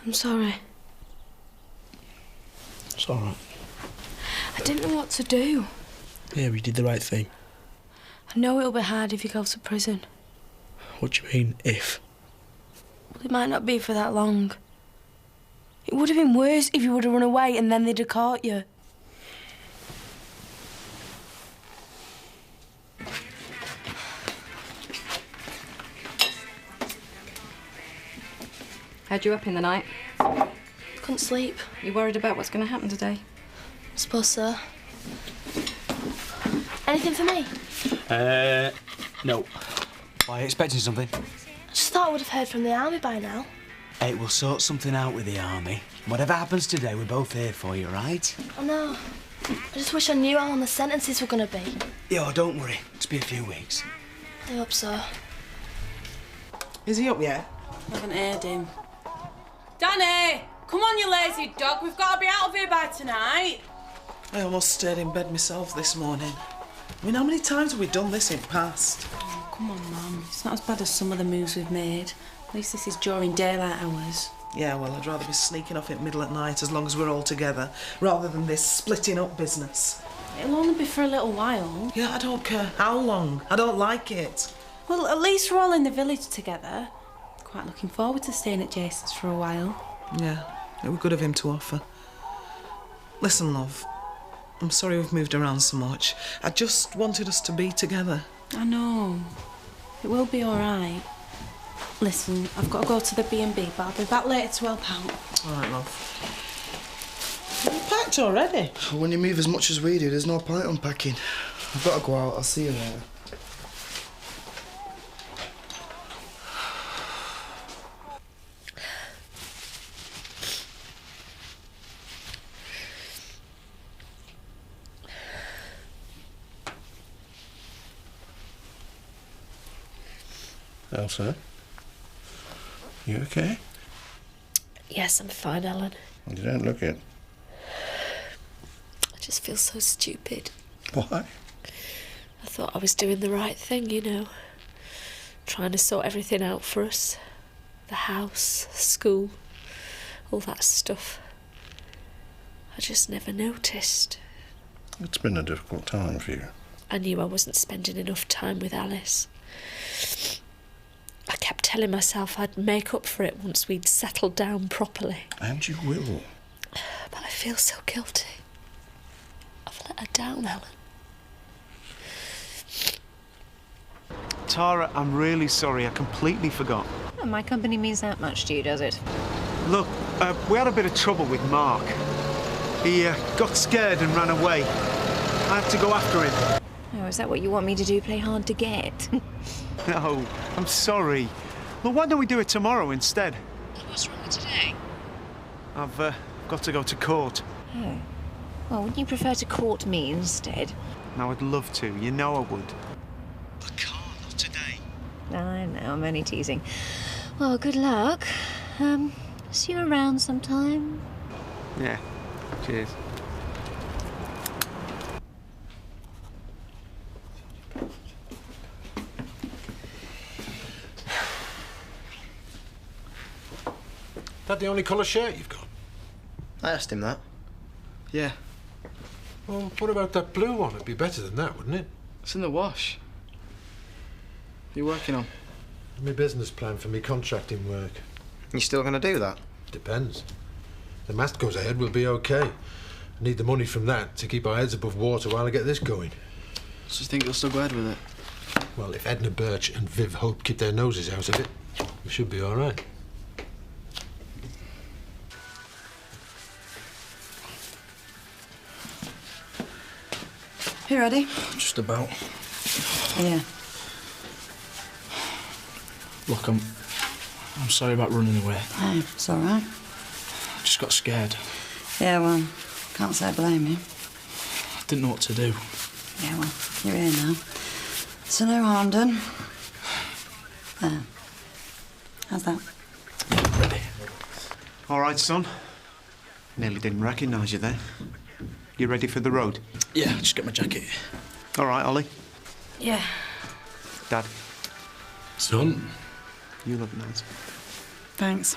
I'm sorry. It's all right. I didn't know what to do. Yeah, we did the right thing. I know it'll be hard if you go to prison. What do you mean, if? Well, it might not be for that long. It would have been worse if you would have run away and then they'd have caught you. Had you up in the night? Couldn't sleep. You worried about what's going to happen today? I suppose so. Anything for me? No. Why, are you expecting something? I just thought I would have heard from the army by now. Hey, we'll sort something out with the army. Whatever happens today, we're both here for you, right? I know. I just wish I knew how long the sentences were going to be. Yo, don't worry. It's been a few weeks. I hope so. Is he up yet? I haven't heard him. Danny! Come on, you lazy dog. We've got to be out of here by tonight. I almost stayed in bed myself this morning. I mean, how many times have we done this in the past? Oh, come on, Mum. It's not as bad as some of the moves we've made. At least this is during daylight hours. Yeah, well, I'd rather be sneaking off at middle at night as long as we're all together, rather than this splitting up business. It'll only be for a little while. Yeah, I don't care how long. I don't like it. Well, at least we're all in the village together. Quite looking forward to staying at Jason's for a while. Yeah, it was good of him to offer. Listen, love, I'm sorry we've moved around so much. I just wanted us to be together. I know. It will be all right. Listen, I've got to go to the B&B, but I'll be back later to help out. All right, love. Have you packed already? When you move as much as we do, there's no point unpacking. I've got to go out. I'll see you later. Elsa? You okay? Yes, I'm fine, Alan. You don't look it. I just feel so stupid. Why? I thought I was doing the right thing, you know. Trying to sort everything out for us. The house, school, all that stuff. I just never noticed. It's been a difficult time for you. I knew I wasn't spending enough time with Alice. I kept telling myself I'd make up for it once we'd settled down properly. And you will. But I feel so guilty. I've let her down, Alan. Tara, I'm really sorry. I completely forgot. Oh, my company means that much to you, does it? Look, we had a bit of trouble with Mark. He got scared and ran away. I had to go after him. Oh, is that what you want me to do, play hard to get? No, I'm sorry. Well, why don't we do it tomorrow instead? What's wrong with today? I've got to go to court. Oh. Well, wouldn't you prefer to court me instead? I would love to. You know I would. I can't, not today. I know, I'm only teasing. Well, good luck. See you around sometime. Yeah. Cheers. That the only colour shirt you've got? I asked him that. Yeah. Well, what about that blue one? It'd be better than that, wouldn't it? It's in the wash. What are you working on? My business plan for me contracting work. You still going to do that? Depends. The mast goes ahead, we'll be okay. I need the money from that to keep our heads above water while I get this going. So you think you'll still go ahead with it? Well, if Edna Birch and Viv Hope keep their noses out of it, we should be all right. You ready? Just about. Yeah. Look, I'm sorry about running away. Hey, it's all right. I just got scared. Yeah, well, can't say I blame you. I didn't know what to do. Yeah, well, you're here now. So no harm done. There. How's that? Ready. All right, son. Nearly didn't recognise you there. You ready for the road? Yeah, just get my jacket. All right, Ollie. Yeah. Dad. Son. You look nice. Thanks.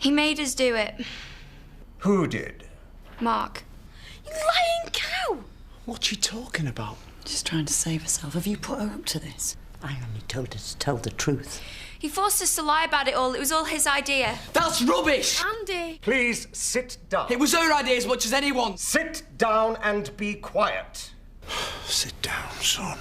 He made us do it. Who did? Mark. You lying cow! What's she talking about? She's trying to save herself. Have you put her up to this? I only told her to tell the truth. He forced us to lie about it all. It was all his idea. That's rubbish! Andy! Please sit down. It was her idea as much as anyone's. Sit down and be quiet. Sit down, son.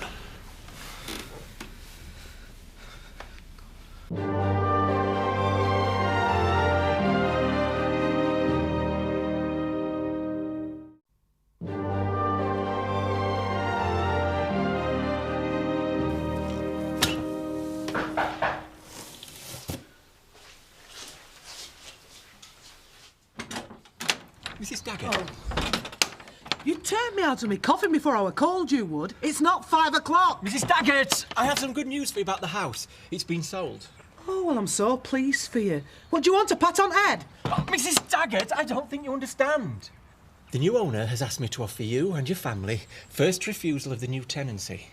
Mrs. Daggett. You turned me out of my coffin before I called you would. It's not 5 o'clock. Mrs. Daggett! I have some good news for you about the house. It's been sold. Oh, well, I'm so pleased for you. What, do you want a pat on head? Oh, Mrs. Daggett, I don't think you understand. The new owner has asked me to offer you and your family first refusal of the new tenancy.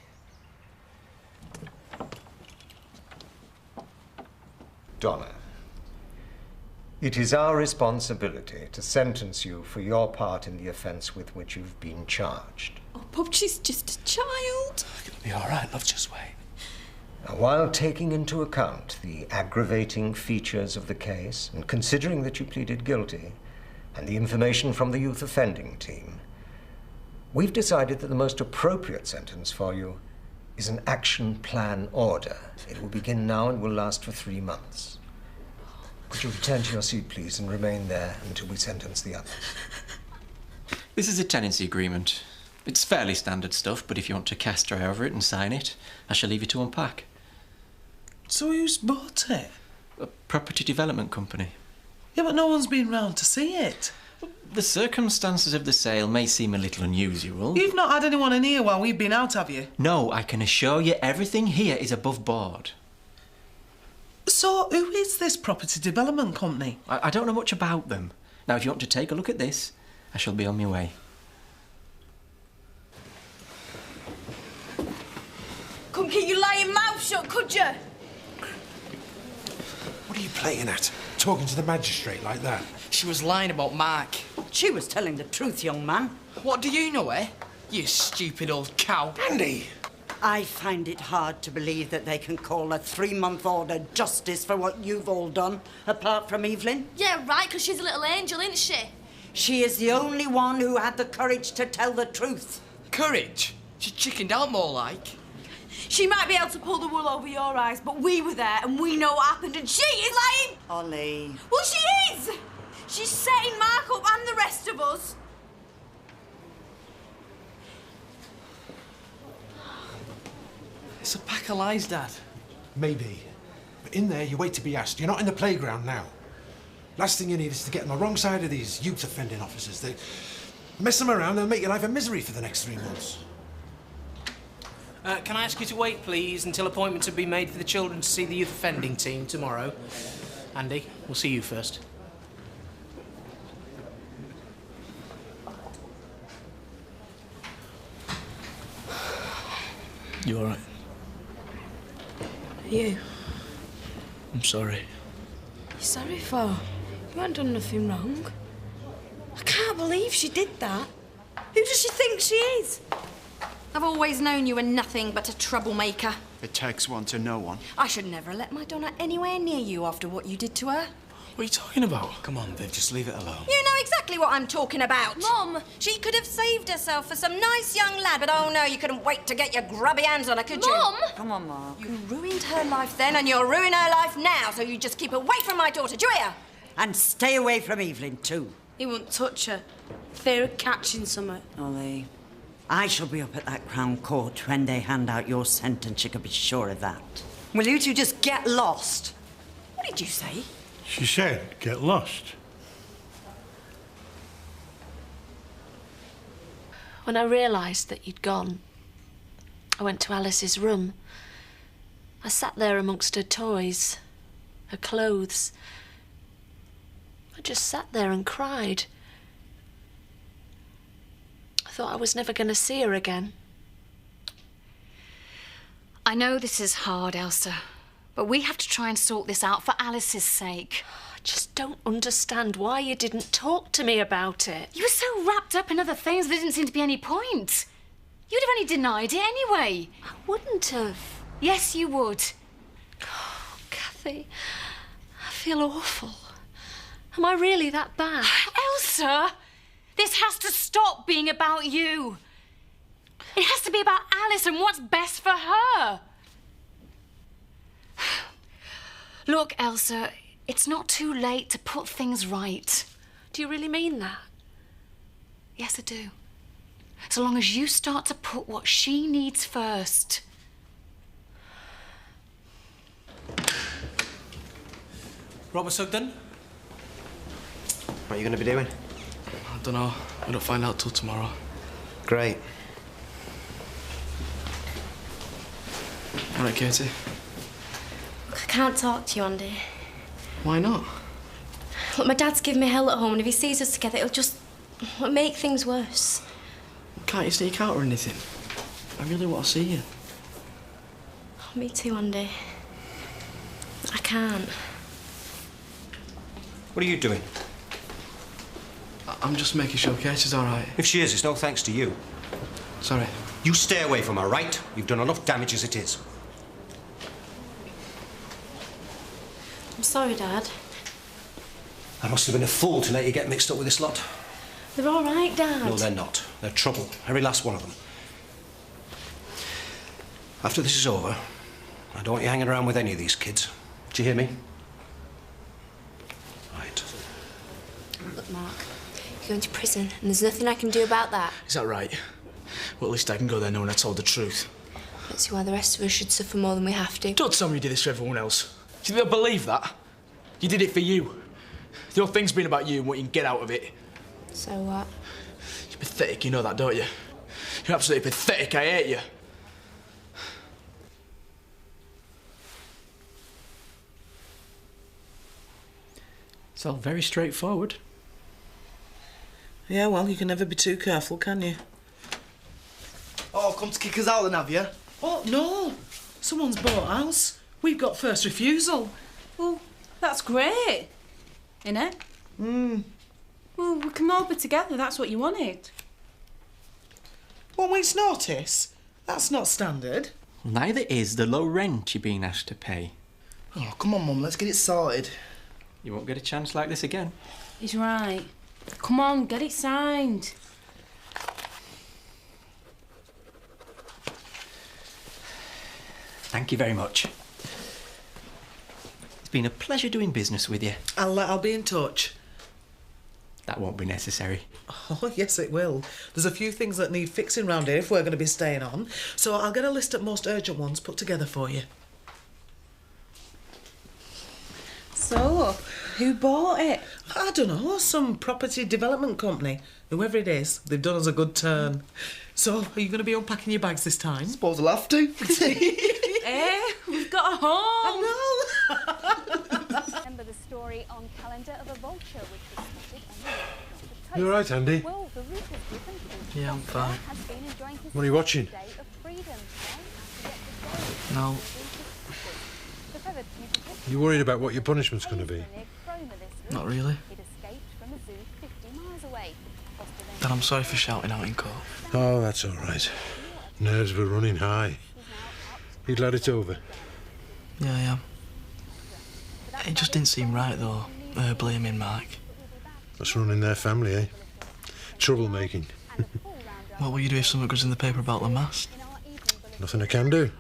Donna, it is our responsibility to sentence you for your part in the offence with which you've been charged. Oh, Pub, she's just a child. It'll be all right, love, just wait. Now, while taking into account the aggravating features of the case and considering that you pleaded guilty and the information from the youth offending team, we've decided that the most appropriate sentence for you is an action plan order. It will begin now and will last for 3 months. Could you return to your seat, please, and remain there until we sentence the others? This is a tenancy agreement. It's fairly standard stuff, but if you want to cast your eye over it and sign it, I shall leave you to unpack. So who's bought it? A property development company. Yeah, but no one's been round to see it. The circumstances of the sale may seem a little unusual. You've not had anyone in here while we've been out, have you? No, I can assure you everything here is above board. So, who is this property development company? I don't know much about them. Now, if you want to take a look at this, I shall be on my way. Come keep your lying mouth shut, could you? What are you playing at? Talking to the magistrate like that? She was lying about Mark. She was telling the truth, young man. What do you know, eh? You stupid old cow. Andy! I find it hard to believe that they can call a 3-month order justice for what you've all done, apart from Evelyn. Yeah, right, because she's a little angel, isn't she? She is the only one who had the courage to tell the truth. Courage? She chickened out more like. She might be able to pull the wool over your eyes, but we were there and we know what happened, and she is lying! Ollie. Well, she is! She's setting Mark up and the rest of us. It's a pack of lies, Dad. Maybe. But in there, you wait to be asked. You're not in the playground now. Last thing you need is to get on the wrong side of these youth offending officers. They mess them around, they'll make your life a misery for the next 3 months. Can I ask you to wait, please, until appointments have been made for the children to see the youth offending team tomorrow? Andy, we'll see you first. You all right? You? I'm sorry. You're sorry for? You haven't done nothing wrong. I can't believe she did that. Who does she think she is? I've always known you were nothing but a troublemaker. It takes one to know one. I should never have let my Donna anywhere near you after what you did to her. What are you talking about? Come on, Viv, just leave it alone. You know exactly what I'm talking about. Mum! She could have saved herself for some nice young lad, but oh no, you couldn't wait to get your grubby hands on her, could you? Mum! Come on, Mark. You ruined her life then, and you'll ruin her life now, so you just keep away from my daughter, do you hear? And stay away from Evelyn, too. He won't touch her. Fear of catching something. Ollie, I shall be up at that Crown Court when they hand out your sentence, you can be sure of that. Will you two just get lost? What did you say? She said, get lost. When I realised that you'd gone, I went to Alice's room. I sat there amongst her toys, her clothes. I just sat there and cried. I thought I was never going to see her again. I know this is hard, Elsa, but we have to try and sort this out for Alice's sake. just don't understand why you didn't talk to me about it. You were so wrapped up in other things, there didn't seem to be any point. You'd have only denied it anyway. I wouldn't have. Yes, you would. Oh, Kathy, I feel awful. Am I really that bad? Elsa, this has to stop being about you. It has to be about Alice and what's best for her. Look, Elsa, it's not too late to put things right. Do you really mean that? Yes, I do. So long as you start to put what she needs first. Robert Sugden? What are you going to be doing? I don't know. We don't find out till tomorrow. Great. All right, Katie. Look, I can't talk to you, Andy. Why not? Look, my dad's giving me hell at home, and if he sees us together, it'll make things worse. Can't you sneak out or anything? I really want to see you. Oh, me too, Andy. I can't. What are you doing? I'm just making sure Katie's all right. If she is, it's no thanks to you. Sorry. You stay away from her, right? You've done enough damage as it is. I'm sorry, Dad. I must have been a fool to let you get mixed up with this lot. They're all right, Dad. No, they're not. They're trouble. Every last one of them. After this is over, I don't want you hanging around with any of these kids. Do you hear me? Right. Look, Mark, you're going to prison, and there's nothing I can do about that. Is that right? Well, at least I can go there knowing I told the truth. I don't see why the rest of us should suffer more than we have to. Don't tell me you did this for everyone else. Do you think they'll believe that? You did it for you. The whole thing's been about you and what you can get out of it. So what? You're pathetic, you know that, don't you? You're absolutely pathetic, I hate you. It's all very straightforward. Yeah, well, you can never be too careful, can you? Oh, come to kick us out then, have you? Oh, no. Someone's bought a house. We've got first refusal. Well, that's great, innit? Well, we can all be together, that's what you wanted. 1 week's notice? That's not standard. Well, neither is the low rent you're being asked to pay. Oh, come on, Mum, let's get it sorted. You won't get a chance like this again. He's right. Come on, get it signed. Thank you very much. It's been a pleasure doing business with you. I'll be in touch. That won't be necessary. Oh, yes, it will. There's a few things that need fixing round here if we're going to be staying on, so I'll get a list of most urgent ones put together for you. So, who bought it? I don't know, some property development company. Whoever it is, they've done us a good turn. So, are you going to be unpacking your bags this time? Suppose I'll have to. We've got a home. Remember the story on Calendar of a Vulture, which was spotted on the coast. You all right, Andy? Well, the route has given through. Yeah, I'm fine. Has been enjoying his What are you watching? day of freedom. No. The feathered fugitive You worried about what your punishment's going to be? Not really. He'd escaped from a zoo 50 miles away. Dad, I'm sorry for shouting out in court. Oh, that's all right. Nerves were running high. You glad it's over? Yeah, I am. It just didn't seem right, though, blaming Mark. That's running their family, eh? Troublemaking. What will you do if something goes in the paper about the mast? Nothing I can do.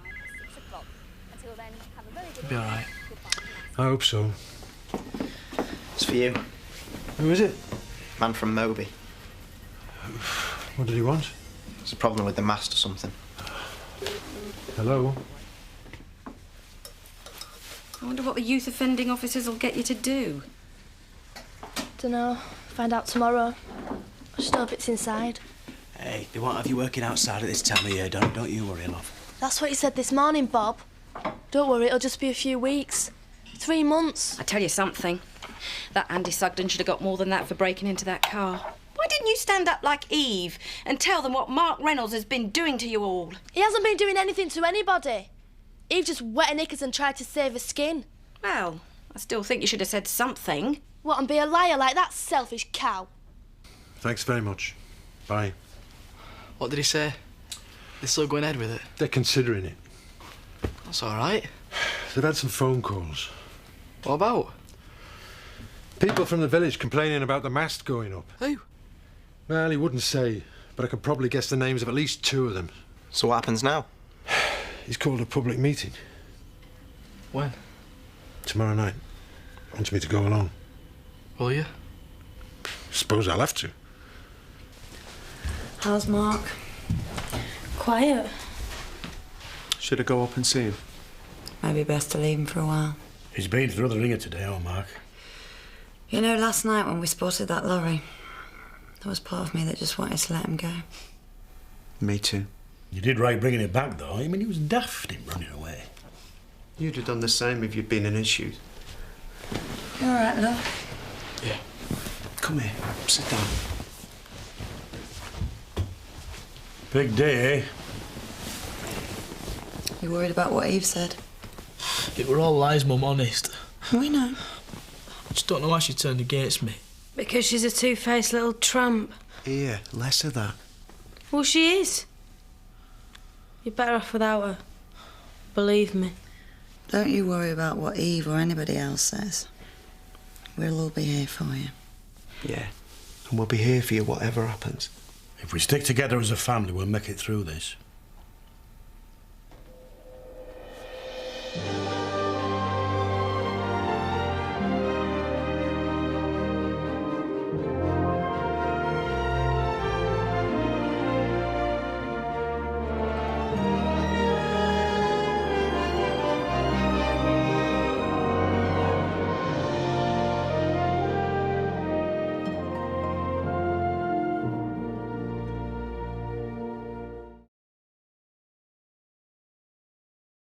It'll be all right. I hope so. It's for you. Who is it? Man from Moby. What did he want? There's a problem with the mast or something. Hello? I wonder what the youth offending officers will get you to do. Dunno. Find out tomorrow. I just hope it's inside. Hey, they won't have you working outside at this time of year, don't you worry, love. That's what he said this morning, Bob. Don't worry, it'll just be a few weeks. 3 months. I tell you something. That Andy Sugden should have got more than that for breaking into that car. Why didn't you stand up like Eve and tell them what Mark Reynolds has been doing to you all? He hasn't been doing anything to anybody. Eve just wet her knickers and tried to save her skin. Well, I still think you should have said something. What, and be a liar like that selfish cow? Thanks very much. Bye. What did he say? They're still going ahead with it? They're considering it. That's all right. They've had some phone calls. What about? People from the village complaining about the mast going up. Who? Well, he wouldn't say, but I could probably guess the names of at least 2 of them. So what happens now? He's called a public meeting. When? Tomorrow night. Wants me to go along. Will you? Suppose I'll have to. How's Mark? Quiet. Should I go up and see him? Maybe best to leave him for a while. He's been through the ringer today, oh, Mark. You know, last night when we spotted that lorry, there was part of me that just wanted to let him go. Me too. You did right bringing it back, though. I mean, he was daft in running away. You'd have done the same if you'd been in his shoes. You all right, love? Yeah. Come here. Sit down. Big day, eh? You worried about what Eve said? It were all lies, Mum, honest. We know. I just don't know why she turned against me. Because she's a two-faced little tramp. Here, less of that. Well, she is. You're better off without her. Believe me. Don't you worry about what Eve or anybody else says. We'll all be here for you. Yeah. And we'll be here for you whatever happens. If we stick together as a family, we'll make it through this.